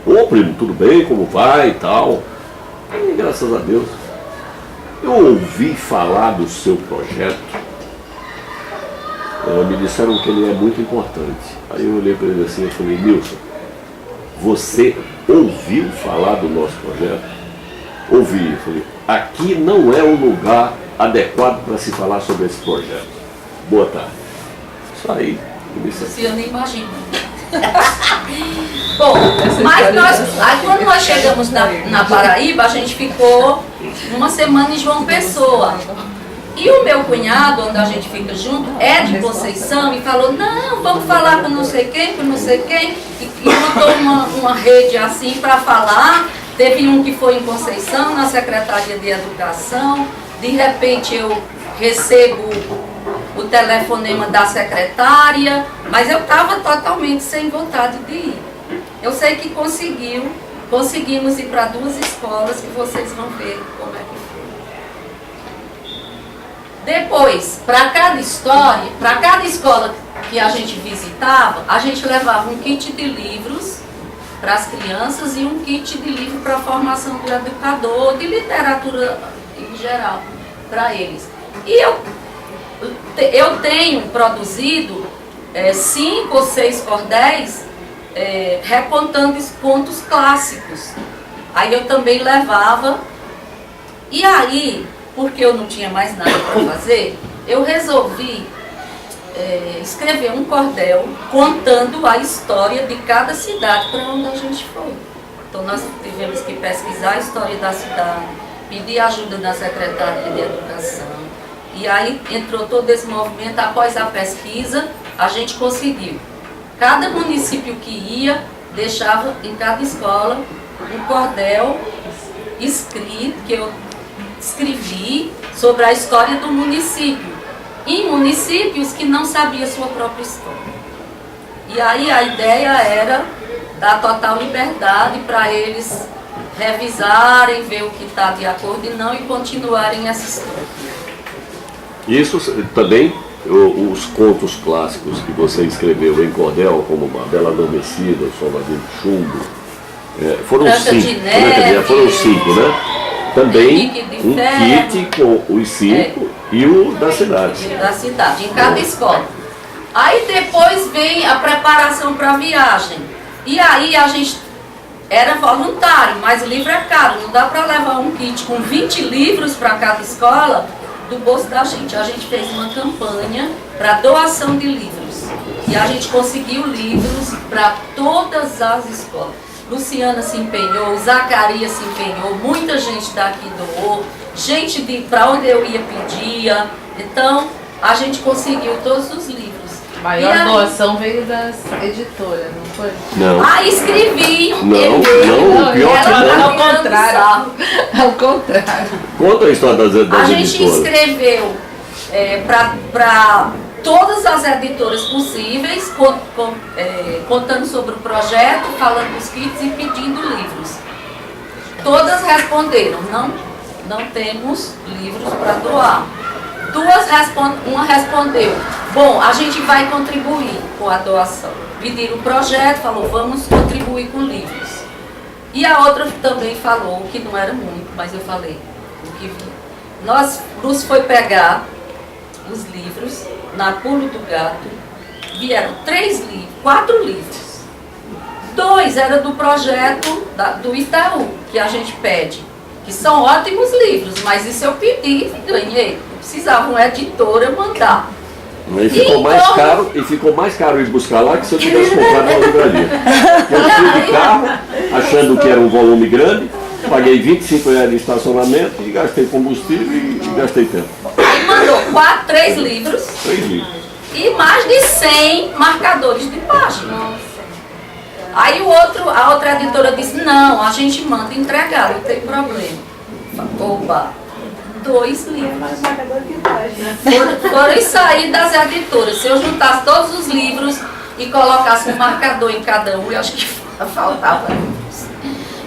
C: Ô primo, tudo bem? Como vai e tal? E graças a Deus, eu ouvi falar do seu projeto. Me disseram que ele é muito importante. Aí eu olhei para ele assim e falei, Nilson, você ouviu falar do nosso projeto? Ouvi. Eu falei, aqui não é o lugar adequado para se falar sobre esse projeto. Boa tarde. Saí.
A: Eu nem imagino. Bom, mas quando nós chegamos na Paraíba, a gente ficou uma semana em João Pessoa. E o meu cunhado, onde a gente fica junto, é de Conceição e falou, não, vamos falar com não sei quem, e montou uma rede assim para falar. Teve um que foi em Conceição, na Secretaria de Educação, de repente eu recebo o telefonema da secretária, mas eu estava totalmente sem vontade de ir. Eu sei que conseguimos ir para 2 escolas que vocês vão ver como é que foi. Depois, para cada escola que a gente visitava, a gente levava um kit de livros para as crianças e um kit de livro para a formação do educador, de literatura em geral, para eles. E eu eu tenho produzido 5 ou 6 cordéis recontando os contos clássicos. Aí eu também levava. E aí, porque eu não tinha mais nada para fazer, eu resolvi escrever um cordel contando a história de cada cidade para onde a gente foi. Então nós tivemos que pesquisar a história da cidade, pedir ajuda na Secretaria de Educação. E aí entrou todo esse movimento. Após a pesquisa, a gente conseguiu. Cada município que ia, deixava em cada escola um cordel escrito, que eu escrevi sobre a história do município. Em municípios que não sabiam sua própria história. E aí a ideia era dar total liberdade para eles revisarem, ver o que está de acordo e não, e continuarem essa história.
C: Isso também, os contos clássicos que você escreveu em cordel, como Uma Bela Adormecida, O Salvador de Chumbo, foram
A: Branca
C: 5.
A: de Neve,
C: Foram 5, né? Também um kit com os 5 e o da cidade.
A: Da cidade, em cada escola. Aí depois vem a preparação para a viagem. E aí a gente era voluntário, mas livro é caro. Não dá para levar um kit com 20 livros para cada escola do bolso da gente. A gente fez uma campanha para doação de livros. E a gente conseguiu livros para todas as escolas. Luciana se empenhou, Zacarias se empenhou, muita gente daqui doou, gente para onde eu ia pedia. Então, a gente conseguiu todos os livros.
B: A maior doação veio das editoras, não foi?
C: Não.
A: Ah, escrevi um
C: Não,
A: e-mail.
C: pior que não.
B: Ao contrário. Ao contrário.
C: Conta a história das
A: A gente
C: editoras.
A: escreveu para todas as editoras possíveis, contando sobre o projeto, falando dos kits e pedindo livros. Todas responderam, não temos livros para doar. Uma respondeu, bom, a gente vai contribuir com a doação. Pediram o projeto, falou, vamos contribuir com livros. E a outra também falou, que não era muito, mas eu falei o que vi. Luz foi pegar os livros, na Pulo do Gato, vieram 4 livros. 2 eram do projeto do Itaú, que a gente pede, que são ótimos livros, mas isso eu pedi e ganhei. Eu precisava uma editora mandar.
C: E ficou mais caro ir buscar lá que se eu tivesse comprado na livraria. Eu fui de carro, achando que era um volume grande, paguei R$25 de estacionamento e gastei combustível e gastei tempo.
A: Aí mandou 3 livros
C: 3 livros.
A: e mais de 100 marcadores de página. Aí a outra editora disse, não, a gente manda entregar, não tem problema. Oba, 2 livros. Foram sair das editoras. Se eu juntasse todos os livros e colocasse um marcador em cada um, eu acho que faltava livros.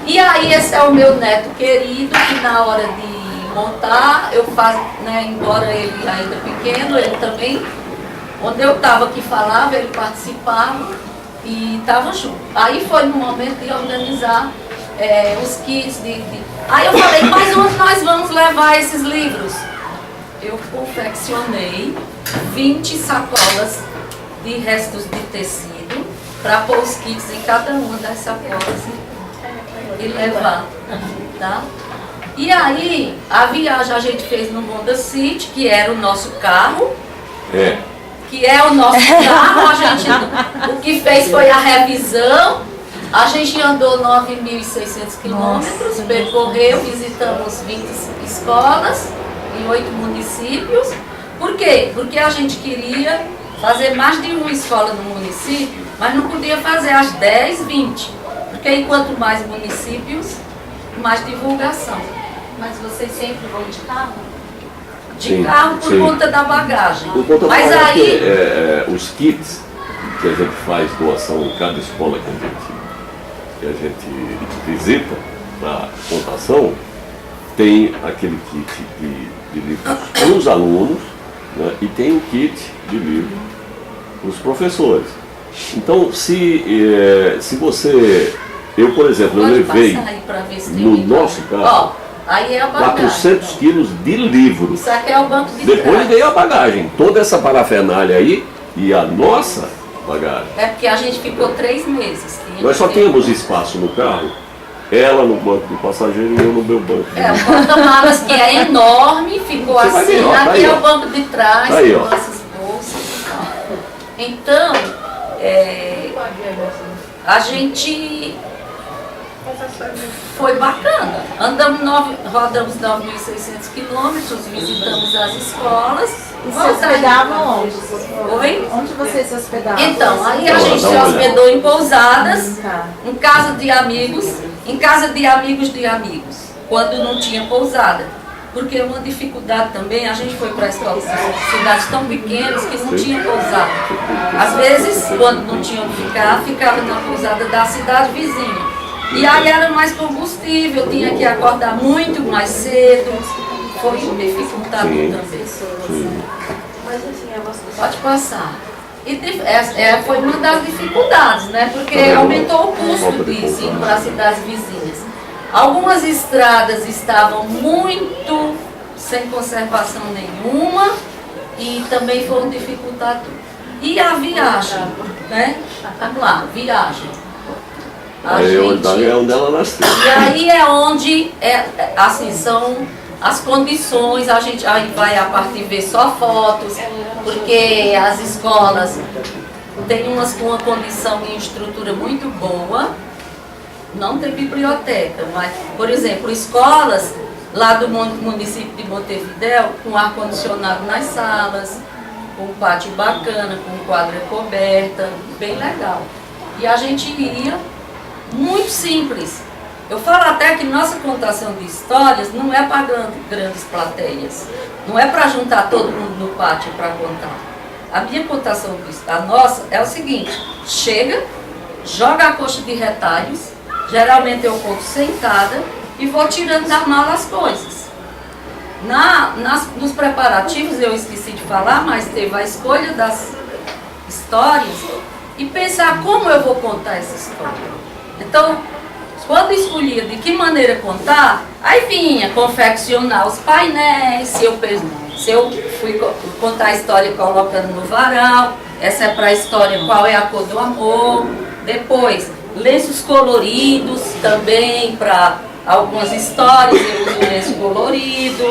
A: E aí esse é o meu neto querido, que na hora de montar, eu faço, embora ele ainda pequeno, ele também, onde eu estava que falava, ele participava e estava junto. Aí foi no momento de organizar os kits. Aí eu falei, mas onde nós vamos levar esses livros? Eu confeccionei 20 sacolas de restos de tecido para pôr os kits em cada uma das sacolas e levar, tá? E aí, a viagem a gente fez no Honda City, que era o nosso carro. Que é o nosso carro. O que fez foi a revisão. A gente andou 9.600 quilômetros, percorreu, visitamos 20 escolas em 8 municípios. Por quê? Porque a gente queria fazer mais de uma escola no município, mas não podia fazer as 10, 20. Porque enquanto mais municípios, mais divulgação.
E: Mas vocês sempre vão de carro?
A: De carro por conta da bagagem.
C: Por conta
A: Mas
C: da
A: aí...
C: os kits que a gente faz doação em cada escola que a gente visita para contação, tem aquele kit de livros para os alunos, né, e tem o kit de livro para os professores. Então, se você... Eu, por exemplo, eu levei no nosso carro
A: Aí é a bagagem.
C: 400 quilos de livros.
A: Isso aqui é o banco de
C: Depois
A: trás.
C: veio a bagagem. Toda essa parafernália aí e a nossa bagagem.
A: É porque a gente ficou 3 meses.
C: Nós só tínhamos espaço no carro, ela no banco do passageiro e eu no meu banco.
A: É, o porta-malas que é enorme, ficou
C: Você vai
A: assim.
C: ver, ó, tá
A: Aqui
C: aí,
A: é
C: ó.
A: o banco de trás,
C: Tá aí,
A: com
C: ó.
A: nossas bolsas e tal. Então, a gente foi bacana. Rodamos 9.600 quilômetros, visitamos as escolas.
B: E se hospedavam onde?
A: Oi?
B: Onde vocês se hospedavam?
A: Então, aí a
C: Dá
A: gente se
C: uma
A: hospedou em pousadas,
B: Tá.
A: em casa de amigos, em casa de amigos de amigos, quando não tinha pousada. Porque uma dificuldade também, a gente foi para cidades tão pequenas que não tinha pousada. Às vezes, quando não tinha onde ficar, ficava na pousada da cidade vizinha. E aí era mais combustível, tinha que acordar muito mais cedo. Foi um dificultador também. Pode passar. E foi uma das dificuldades, né? Porque aumentou o custo disso, indo para cidades vizinhas. Algumas estradas estavam muito sem conservação nenhuma e também foi um dificultador. E a viagem, né? Vamos lá, viagem.
C: Aí é onde ela nasceu.
A: E aí é onde, assim, são as condições, a gente aí vai a partir ver só fotos, porque as escolas têm umas com uma condição em estrutura muito boa, não tem biblioteca, mas, por exemplo, escolas lá do município de Montevidéu, com ar-condicionado nas salas, com um pátio bacana, com quadra coberta, bem legal. E a gente ia muito simples. Eu falo até que nossa contação de histórias não é para grandes plateias, não é para juntar todo mundo no pátio para contar. A minha contação, a nossa, é o seguinte: chega, joga a coxa de retalhos, geralmente eu conto sentada e vou tirando da mala as coisas. Nos preparativos, eu esqueci de falar, mas teve a escolha das histórias e pensar como eu vou contar essa história. Então, quando escolhia de que maneira contar, aí vinha confeccionar os painéis, se eu fui contar a história colocando no varal, essa é para a história Qual é a Cor do Amor. Depois, lenços coloridos também para algumas histórias, eu uso lenço colorido.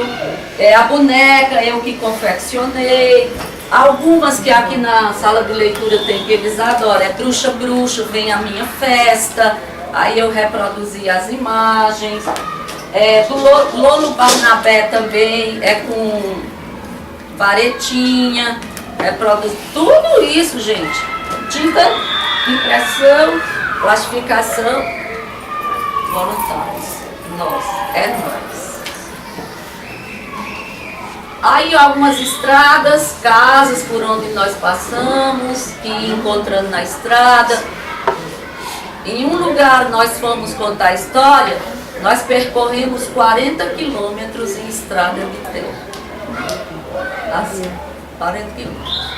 A: A boneca eu que confeccionei. Algumas que aqui na sala de leitura tem que eles adoram, Truxa Bruxa, Vem a Minha Festa, aí eu reproduzi as imagens. Do Lolo Barnabé também é com varetinha, tudo isso, gente. Tinta, impressão, plastificação, voluntários. É nós. Aí algumas estradas, casas por onde nós passamos, que encontrando na estrada. Em um lugar nós fomos contar a história, nós percorremos 40 quilômetros em estrada de terra. Assim, 40 quilômetros.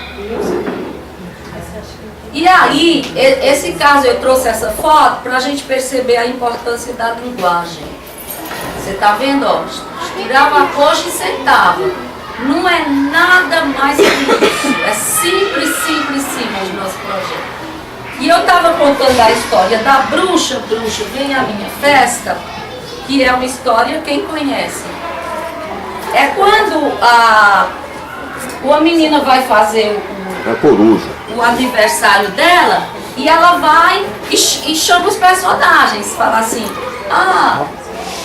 A: E aí, esse caso eu trouxe essa foto para a gente perceber a importância da linguagem. Você está vendo, ó, tirava a coxa e sentava. Não é nada mais que isso. É simples o nosso projeto. E eu estava contando a história da Bruxa, Vem a Minha Festa, que é uma história, quem conhece? É quando uma menina vai fazer o aniversário dela e ela vai e chama os personagens, fala assim: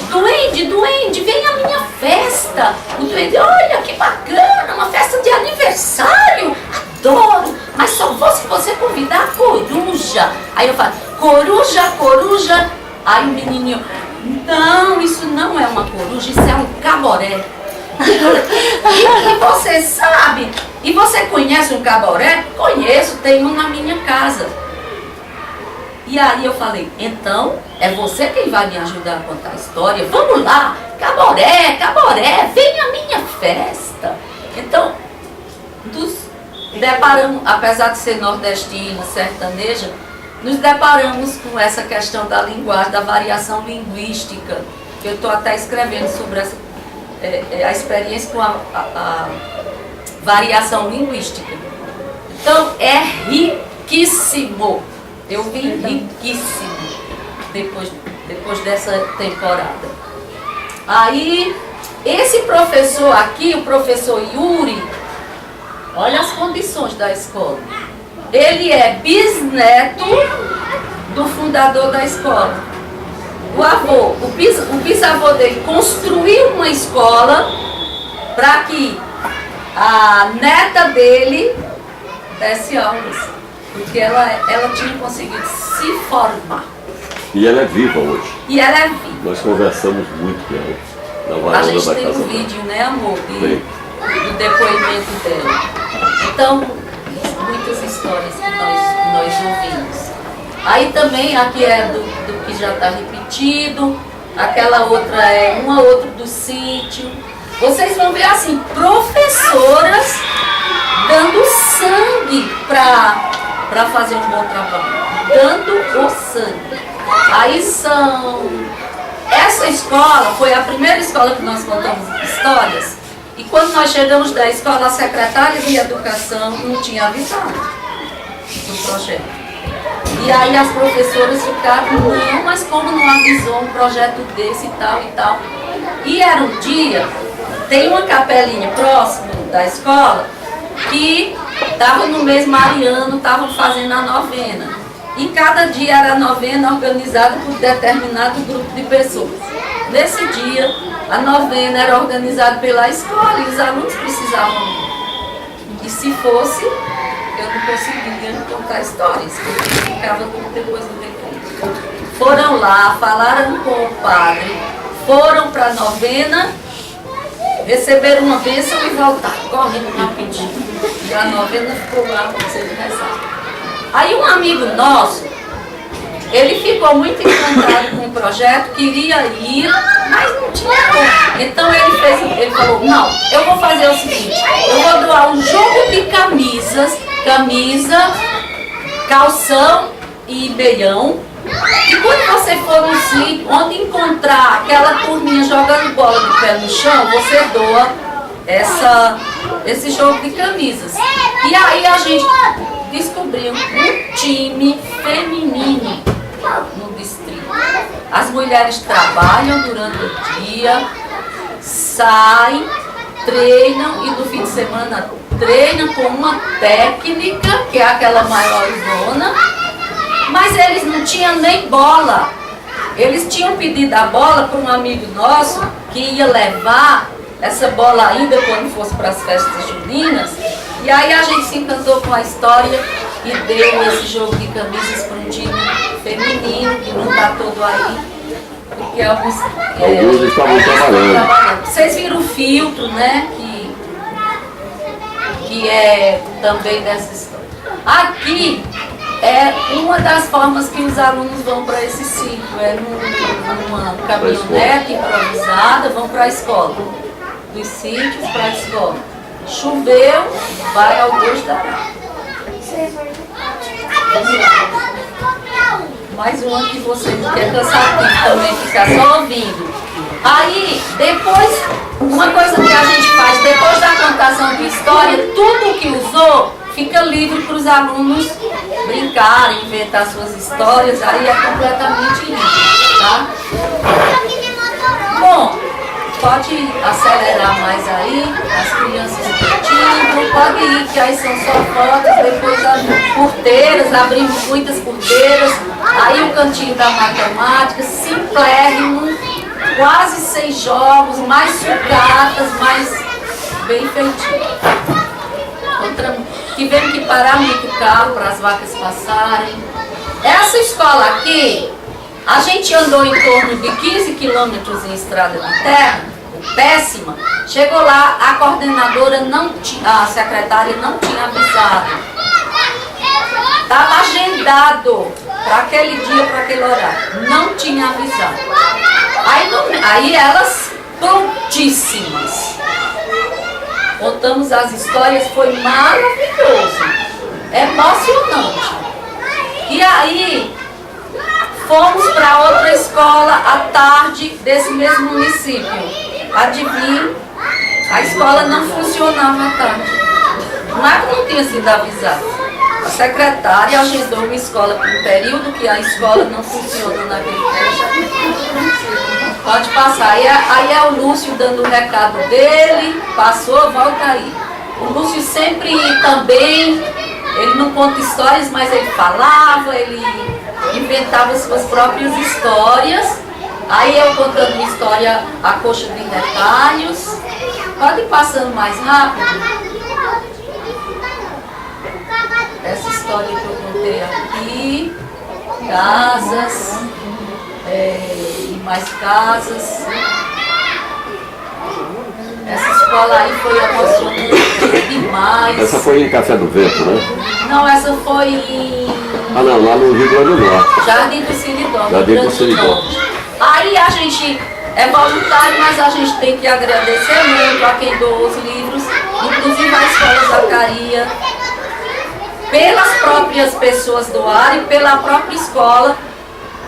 A: Duende, vem à minha festa. O duende, olha que bacana, uma festa de aniversário, adoro, mas só vou se você convidar a coruja. Aí eu falo, coruja. Aí o menininho, não, isso não é uma coruja, isso é um caboré. E você sabe, e você conhece um caboré? Conheço, tem um na minha casa. E aí eu falei, então, é você quem vai me ajudar a contar a história? Vamos lá, caboré, vem à minha festa. Então, nos deparamos, apesar de ser nordestina, sertaneja, nos deparamos com essa questão da linguagem, da variação linguística. que eu estou até escrevendo sobre a experiência com a variação linguística. Então, é riquíssimo. Eu vi riquíssimo depois dessa temporada. Aí, esse professor aqui, o professor Yuri, olha as condições da escola. Ele é bisneto do fundador da escola. O bisavô dele construiu uma escola para que a neta dele desse aulas, porque ela tinha conseguido se formar.
C: E ela é viva hoje.
A: E ela é viva.
C: Nós conversamos muito com ela. Na
A: A
C: varanda
A: gente
C: da
A: tem
C: casa
A: um
C: dela.
A: vídeo, né, amor,
C: Tem.
A: do depoimento dela. Então, muitas histórias que nós ouvimos. Aí também, aqui é do que já está repetido, aquela outra é uma outra do sítio. Vocês vão ver assim, professoras dando sangue para fazer um bom trabalho. Dando o sangue. Aí essa escola foi a primeira escola que nós contamos histórias. E quando nós chegamos da escola, a secretária de educação não tinha avisado do projeto. E aí as professoras ficaram, não, mas como não avisou um projeto desse e tal e tal. E era um dia, tem uma capelinha próximo da escola que estava no mês mariano, estavam fazendo a novena. E cada dia era a novena organizada por determinado grupo de pessoas. Nesse dia, a novena era organizada pela escola e os alunos precisavam ir. E se fosse, eu não conseguia contar histórias, porque ficava tudo depois do recreio. Foram lá, falaram com o padre, foram para a novena, receberam uma bênção e voltaram, correndo rapidinho. E a novena ficou lá sendo rezada. Aí um amigo nosso, ele ficou muito encantado com o projeto, queria ir, mas não tinha como. Então ele falou, não, eu vou fazer o seguinte, eu vou doar um jogo de camisas, camisa, calção e meião. E quando você for no sítio, onde encontrar aquela turminha jogando bola de pé no chão, você doa esse jogo de camisas. E aí a gente descobriu um time feminino no distrito. As mulheres trabalham durante o dia, saem, treinam e no fim de semana treinam com uma técnica, que é aquela maior zona, mas eles não tinham nem bola. Eles tinham pedido a bola para um amigo nosso que ia levar essa bola ainda quando fosse para as festas juninas. E aí a gente se encantou com a história e deu esse jogo de camisas para um time feminino, que não está todo aí, porque alguns
C: estavam trabalhando.
A: Vocês viram o filtro, né, que é também dessa história. Aqui é uma das formas que os alunos vão para esse sítio, é numa caminhonete improvisada, vão para a escola, dos sítios para a escola. Choveu, vai ao Deus dará. Mais uma que vocês querem cansativo também, ficar só ouvindo. Aí, depois, uma coisa que a gente faz, depois da contação de história, tudo que usou fica livre para os alunos brincarem, inventar suas histórias, aí é completamente livre, tá? Bom, pode acelerar mais aí, as crianças curtindo, pode ir, que aí são só fotos, depois as porteiras, abrimos muitas porteiras, aí o cantinho da matemática, simplérrimo, quase 6 jogos, mais sucatas, mais bem feitinho. Tivemos que parar muito o carro para as vacas passarem. Essa escola aqui, a gente andou em torno de 15 quilômetros em estrada de terra, péssima. Chegou lá, a coordenadora a secretária não tinha avisado. Estava agendado para aquele dia, para aquele horário. Não tinha avisado. Aí elas prontíssimas. Contamos as histórias, foi maravilhoso. Emocionante. E aí Fomos para outra escola à tarde desse mesmo município. Adivinhe, a escola não funcionava à tarde. Nada não tinha sido avisado. A secretária agendou uma escola para um período que a escola não funciona naquele período. Pode passar. Aí é o Lúcio dando o recado dele, passou, volta aí. O Lúcio sempre também, ele não conta histórias, mas ele falava, ele inventava suas próprias histórias. Aí eu contando uma história, a coxa de retalhos. Pode ir passando mais rápido. Essa história que eu contei aqui, casas, e mais casas. Essa escola aí foi emocionante demais.
C: Essa foi em Café do Vento, né?
A: Não, essa foi em...
C: Ah não, lá no Rio Grande do Norte.
A: Jardim do Seridó.
C: Jardim do Seridó.
A: Aí a gente é voluntário, mas a gente tem que agradecer muito a quem doou os livros, inclusive a Escola Zacaria, pelas próprias pessoas doarem, pela própria escola.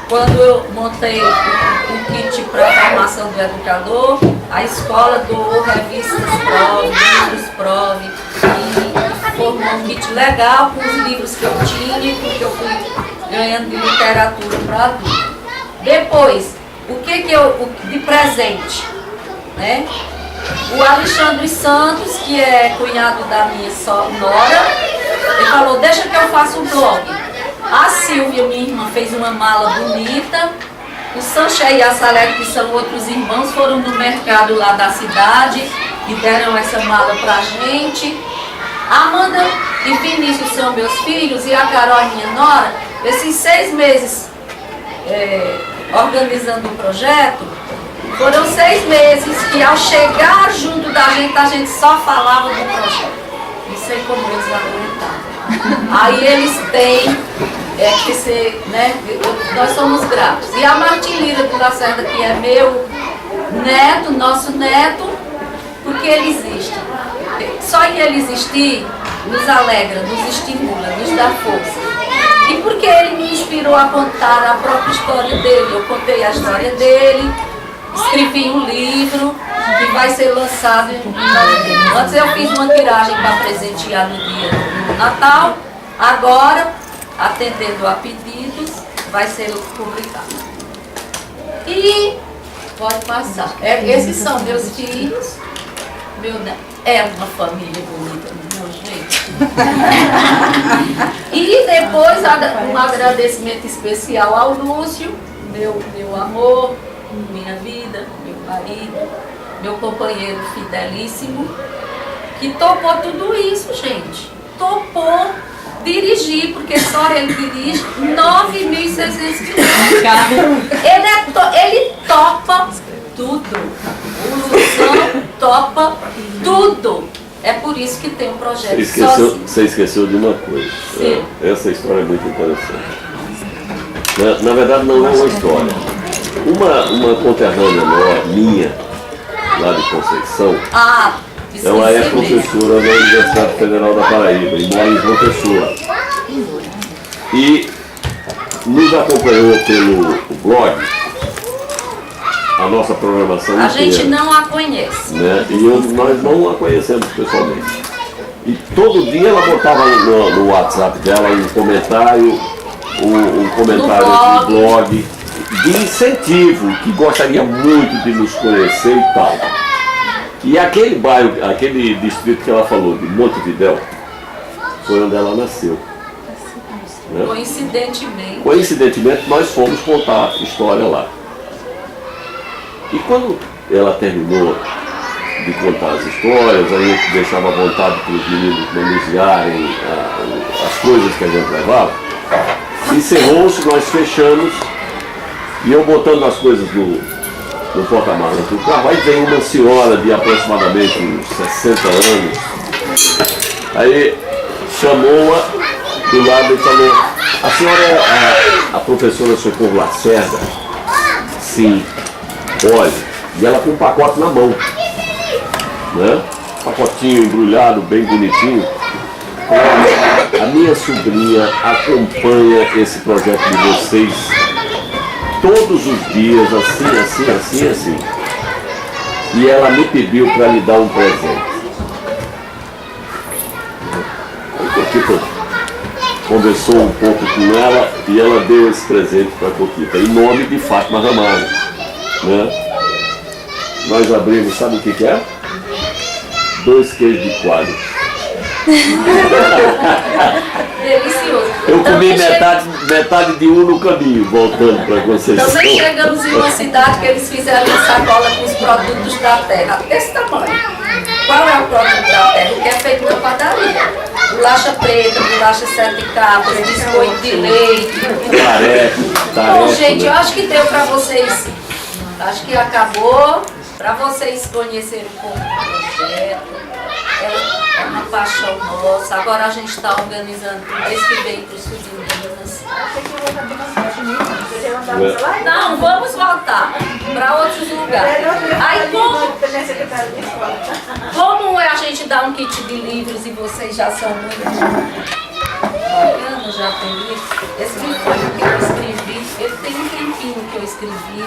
A: Quando eu montei o kit para a formação do educador, a escola doou revistas Prove, livros Prove, e formou um kit legal com os livros que eu tinha, porque eu fui ganhando de literatura para adulto. Depois, o que eu de presente, né? O Alexandre Santos, que é cunhado da minha nora, ele falou, deixa que eu faça um blog. A Silvia, minha irmã, fez uma mala bonita. O Sanché e a Salete, que são outros irmãos, foram no mercado lá da cidade e deram essa mala pra gente. A Amanda e Vinícius são meus filhos e a Carol, minha nora. Esses 6 meses organizando o projeto, foram 6 meses que ao chegar junto da gente, a gente só falava do projeto. Não sei como eles aguentavam. Aí eles têm que ser, né? Nós somos gratos. E a Martim Lira do Lacerda, que é meu neto, nosso neto, porque ele existe. Só em ele existir nos alegra, nos estimula, nos dá força. E porque ele me inspirou a contar a própria história dele. Eu contei a história dele, escrevi um livro que vai ser lançado em novembro. Antes eu fiz uma tiragem para presentear no dia do Natal. Agora, atendendo a pedidos, vai ser publicado. E pode passar. Esses são meus filhos. É uma família bonita do meu jeito. E depois um agradecimento especial ao Lúcio, meu amor, minha vida, meu marido, meu companheiro fidelíssimo, que topou tudo isso, gente. Topou dirigir, porque só ele dirige 9.600 quilômetros. Ele topa tudo. O Luciano topa tudo. É por isso que tem um projeto sozinho.
C: Você esqueceu de uma coisa. Essa história é muito interessante. Na verdade, não é uma história. Uma conterrânea minha, lá de Conceição, ela é professora da Universidade Federal da Paraíba e mora em João Pessoa. E nos acompanhou pelo blog, a nossa programação inteira.
A: A gente não a conhece.
C: Né? E nós não a conhecemos pessoalmente. E todo dia ela botava no WhatsApp dela um comentário no blog de incentivo, que gostaria muito de nos conhecer e tal. E aquele bairro, aquele distrito que ela falou, de Montevidéu, foi onde ela nasceu. Né? Coincidentemente, nós fomos contar a história lá. E quando ela terminou de contar as histórias, a gente deixava à vontade para os meninos manusearem as coisas que a gente levava, encerrou-se, nós fechamos, e eu botando as coisas no porta-malas do carro, aí veio uma senhora de aproximadamente uns 60 anos, aí chamou-a do lado e falou, a senhora é a professora Socorro Lacerda? Sim. Olha, e ela com um pacote na mão, né? Pacotinho embrulhado, bem bonitinho. Olha, a minha sobrinha acompanha esse projeto de vocês todos os dias, assim. E ela me pediu para lhe dar um presente. Aí Coquita conversou um pouco com ela e ela deu esse presente para a Coquita, em nome de Fátima Ramalho. Né? Nós abrimos, sabe o que é? 2 queijos de coalho.
A: Delicioso.
C: Eu comi
A: Também
C: metade de um no caminho, voltando para Conceição.
A: Também chegamos em uma cidade que eles fizeram uma sacola com os produtos da terra, desse tamanho. Qual é o produto da terra? O que é feito na padaria. Bolacha preta, bolacha 7 capas, biscoito de leite.
C: Tarefa,
A: Gente,
C: né?
A: eu acho que deu para vocês. Acho que acabou. Para vocês conhecerem um pouco do projeto. É uma paixão nossa. Agora a gente está organizando o mês que vem para os Sul de Minas. Não, vamos voltar para outros lugares. Aí como a gente dá um kit de livros e vocês já são muito bacanas, já tem livro. Esse livro que eu escrevi, ele tem um tempinho que eu escrevi.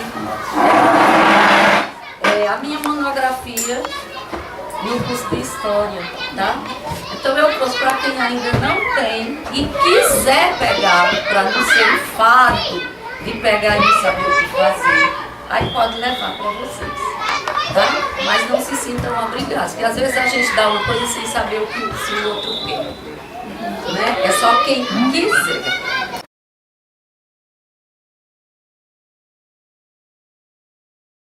A: É a minha monografia no curso de História, tá? Então eu trouxe para quem ainda não tem e quiser pegar, para não ser um fardo de pegar e não saber o que fazer, aí pode levar para vocês, tá? Mas não se sintam obrigados, porque às vezes a gente dá uma coisa sem saber o que o outro quer, né? É só quem quiser.